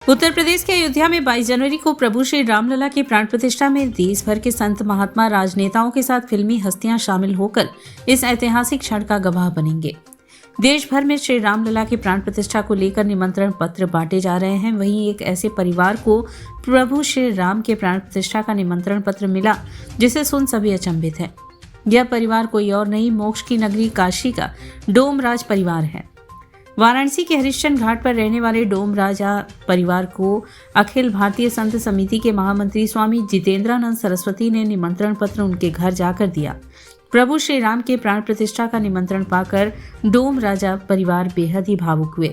उत्तर प्रदेश के अयोध्या में 22 जनवरी को प्रभु श्री रामलला की प्राण प्रतिष्ठा में देश भर के संत महात्मा राजनेताओं के साथ फिल्मी हस्तियां शामिल होकर इस ऐतिहासिक क्षण का गवाह बनेंगे। देश भर में श्री रामलला की प्राण प्रतिष्ठा को लेकर निमंत्रण पत्र बांटे जा रहे हैं। वहीं एक ऐसे परिवार को प्रभु श्री राम के प्राण प्रतिष्ठा का निमंत्रण पत्र मिला जिसे सुन सभी अचंभित हैं। यह परिवार कोई और नहीं, मोक्ष की नगरी काशी का डोमराज परिवार है। वाराणसी के हरिश्चंद्र घाट पर रहने वाले डोम राजा परिवार को अखिल भारतीय संत समिति के महामंत्री स्वामी जितेंद्रानंद सरस्वती ने निमंत्रण पत्र उनके घर जाकर दिया। प्रभु श्री राम के प्राण प्रतिष्ठा का निमंत्रण पाकर डोम राजा परिवार बेहद ही भावुक हुए।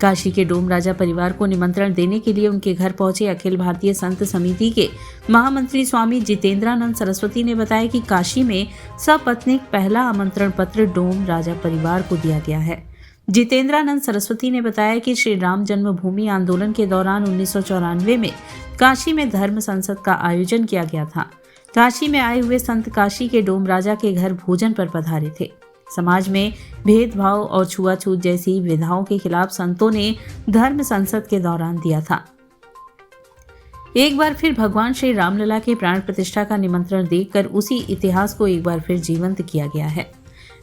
काशी के डोम राजा परिवार को निमंत्रण देने के लिए उनके घर पहुंचे अखिल भारतीय संत समिति के महामंत्री स्वामी जितेंद्रानंद सरस्वती ने बताया कि काशी में सपत्नीक पहला आमंत्रण पत्र डोम राजा परिवार को दिया गया है। जितेंद्रानंद सरस्वती ने बताया कि श्री राम जन्मभूमि आंदोलन के दौरान 1994 में काशी में धर्म संसद का आयोजन किया गया था। काशी में आए हुए संत काशी के डोम राजा के घर भोजन पर पधारे थे। समाज में भेदभाव और छुआछूत जैसी विधाओं के खिलाफ संतों ने धर्म संसद के दौरान दिया था। एक बार फिर भगवान श्री रामलला के प्राण प्रतिष्ठा का निमंत्रण देकर उसी इतिहास को एक बार फिर जीवंत किया गया है।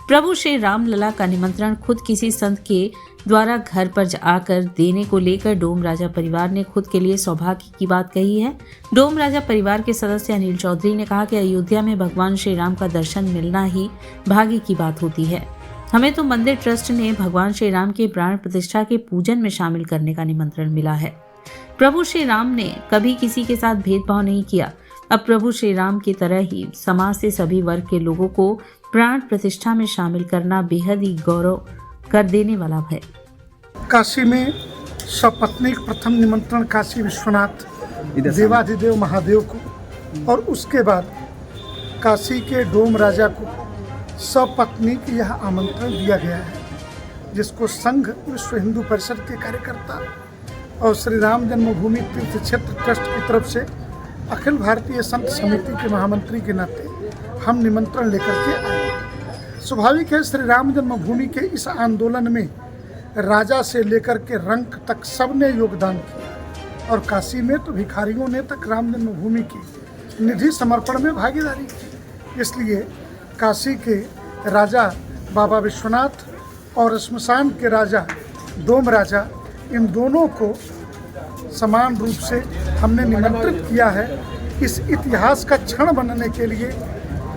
प्रभु श्री रामलला का निमंत्रण खुद किसी संत के द्वारा घर पर आकर देने को लेकर डोम राजा परिवार ने खुद के लिए सौभाग्य की बात कही है। डोम राजा परिवार के सदस्य अनिल चौधरी ने कहा कि अयोध्या में भगवान श्री राम का दर्शन मिलना ही भाग्य की बात होती है। हमें तो मंदिर ट्रस्ट ने भगवान श्री राम के प्राण प्रतिष्ठा के पूजन में शामिल करने का निमंत्रण मिला है। प्रभु श्री राम ने कभी किसी के साथ भेदभाव नहीं किया। अब प्रभु श्री राम की तरह ही समाज से सभी वर्ग के लोगों को प्राण प्रतिष्ठा में शामिल करना बेहद ही गौरव कर देने वाला है। काशी में सपत्नीक प्रथम निमंत्रण काशी विश्वनाथ देवाधिदेव महादेव को और उसके बाद काशी के डोम राजा को सपत्नीक यह आमंत्रण दिया गया है, जिसको संघ विश्व हिंदू परिषद के कार्यकर्ता और श्री राम जन्मभूमि तीर्थ क्षेत्र ट्रस्ट की तरफ से अखिल भारतीय संत समिति के महामंत्री के नाते हम निमंत्रण लेकर के आए। स्वाभाविक है, श्री राम जन्मभूमि के इस आंदोलन में राजा से लेकर के रंक तक सबने योगदान किया और काशी में तो भिखारियों ने तक राम जन्मभूमि की निधि समर्पण में भागीदारी की। इसलिए काशी के राजा बाबा विश्वनाथ और श्मशान के राजा डोम राजा, इन दोनों को समान रूप से हमने निमंत्रित किया है। इस इतिहास का क्षण बनने के लिए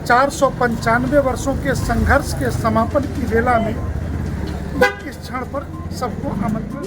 495 वर्षों के संघर्ष के समापन की वेला में इस क्षण पर सबको आमंत्रण